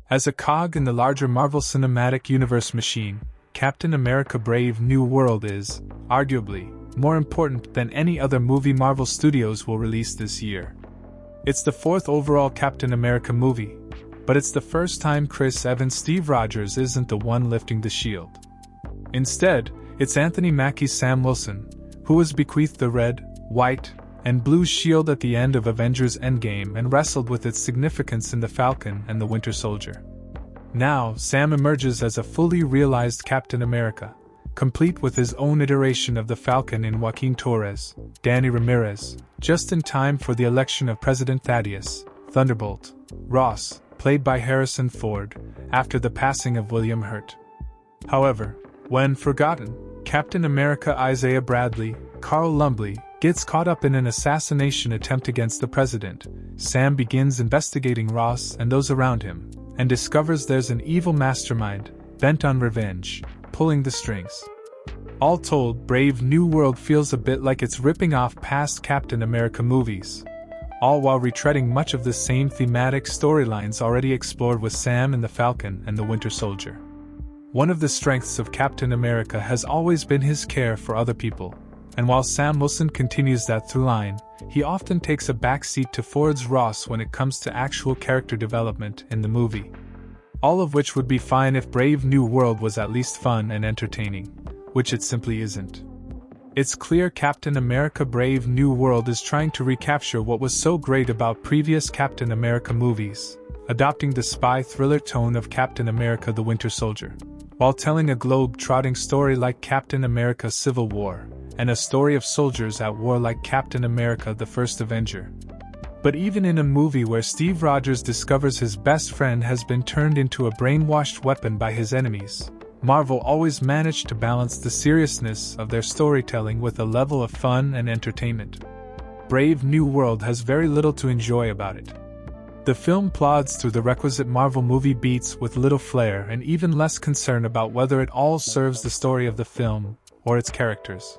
As a cog in the larger Marvel Cinematic Universe machine, Captain America Brave New World is, arguably, more important than any other movie Marvel Studios will release this year. It's the fourth overall Captain America movie, but it's the first time Chris Evans' Steve Rogers isn't the one lifting the shield. Instead, it's Anthony Mackie's Sam Wilson, who was bequeathed the red, white, and blue shield at the end of Avengers Endgame and wrestled with its significance in The Falcon and the Winter Soldier. Now, Sam emerges as a fully realized Captain America, complete with his own iteration of the Falcon in Joaquin Torres, Danny Ramirez, just in time for the election of President Thaddeus, Thunderbolt, Ross, played by Harrison Ford, after the passing of William Hurt. However, when forgotten, Captain America Isaiah Bradley, Carl Lumbly, gets caught up in an assassination attempt against the president. Sam begins investigating Ross and those around him, and discovers there's an evil mastermind, bent on revenge, pulling the strings. All told, Brave New World feels a bit like it's ripping off past Captain America movies, all while retreading much of the same thematic storylines already explored with Sam in the Falcon and the Winter Soldier. One of the strengths of Captain America has always been his care for other people, and while Sam Wilson continues that through line, he often takes a backseat to Ford's Ross when it comes to actual character development in the movie. All of which would be fine if Brave New World was at least fun and entertaining, which it simply isn't. It's clear Captain America Brave New World is trying to recapture what was so great about previous Captain America movies, adopting the spy thriller tone of Captain America the Winter Soldier, while telling a globe-trotting story like Captain America Civil War, and a story of soldiers at war like Captain America the First Avenger. But even in a movie where Steve Rogers discovers his best friend has been turned into a brainwashed weapon by his enemies, Marvel always managed to balance the seriousness of their storytelling with a level of fun and entertainment. Brave New World has very little to enjoy about it. The film plods through the requisite Marvel movie beats with little flair and even less concern about whether it all serves the story of the film or its characters.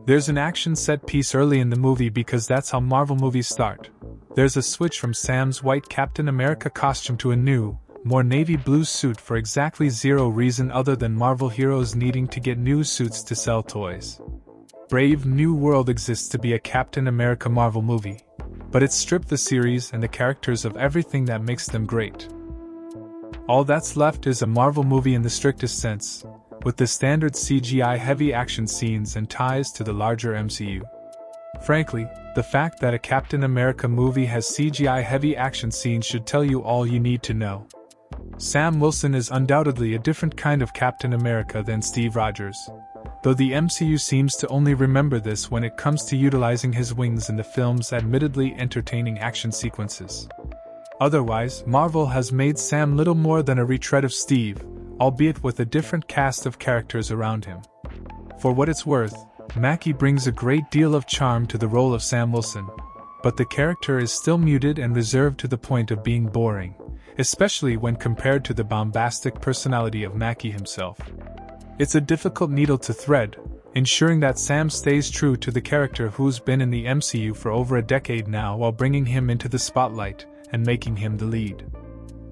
There's an action set piece early in the movie because that's how Marvel movies start. There's a switch from Sam's white Captain America costume to a new, more navy blue suit for exactly zero reason other than Marvel heroes needing to get new suits to sell toys. Brave New World exists to be a Captain America Marvel movie, but it's stripped the series and the characters of everything that makes them great. All that's left is a Marvel movie in the strictest sense, with the standard CGI-heavy action scenes and ties to the larger MCU. Frankly, the fact that a Captain America movie has CGI-heavy action scenes should tell you all you need to know. Sam Wilson is undoubtedly a different kind of Captain America than Steve Rogers, though the MCU seems to only remember this when it comes to utilizing his wings in the film's admittedly entertaining action sequences. Otherwise, Marvel has made Sam little more than a retread of Steve, albeit with a different cast of characters around him. For what it's worth, Mackie brings a great deal of charm to the role of Sam Wilson, but the character is still muted and reserved to the point of being boring, especially when compared to the bombastic personality of Mackie himself. It's a difficult needle to thread, ensuring that Sam stays true to the character who's been in the MCU for over a decade now while bringing him into the spotlight and making him the lead.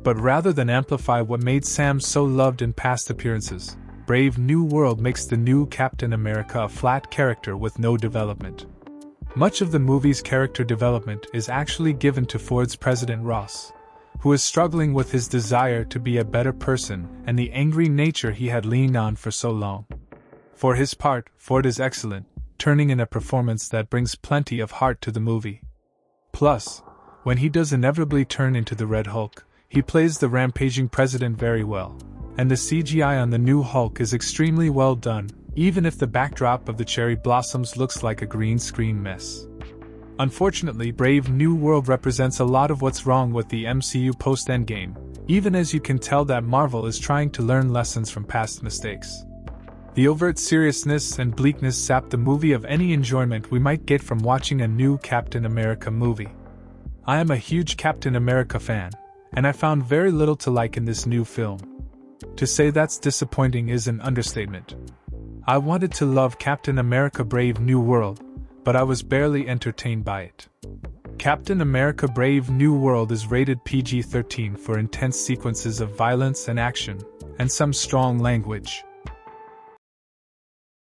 But rather than amplify what made Sam so loved in past appearances, Brave New World makes the new Captain America a flat character with no development. Much of the movie's character development is actually given to Ford's President Ross, who is struggling with his desire to be a better person and the angry nature he had leaned on for so long. For his part, Ford is excellent, turning in a performance that brings plenty of heart to the movie. Plus, when he does inevitably turn into the Red Hulk, he plays the rampaging president very well, and the CGI on the new Hulk is extremely well done, even if the backdrop of the cherry blossoms looks like a green screen mess. Unfortunately, Brave New World represents a lot of what's wrong with the MCU post-Endgame, even as you can tell that Marvel is trying to learn lessons from past mistakes. The overt seriousness and bleakness sap the movie of any enjoyment we might get from watching a new Captain America movie. I am a huge Captain America fan, and I found very little to like in this new film. To say that's disappointing is an understatement. I wanted to love Captain America Brave New World, but I was barely entertained by it. Captain America Brave New World is rated PG-13 for intense sequences of violence and action, and some strong language.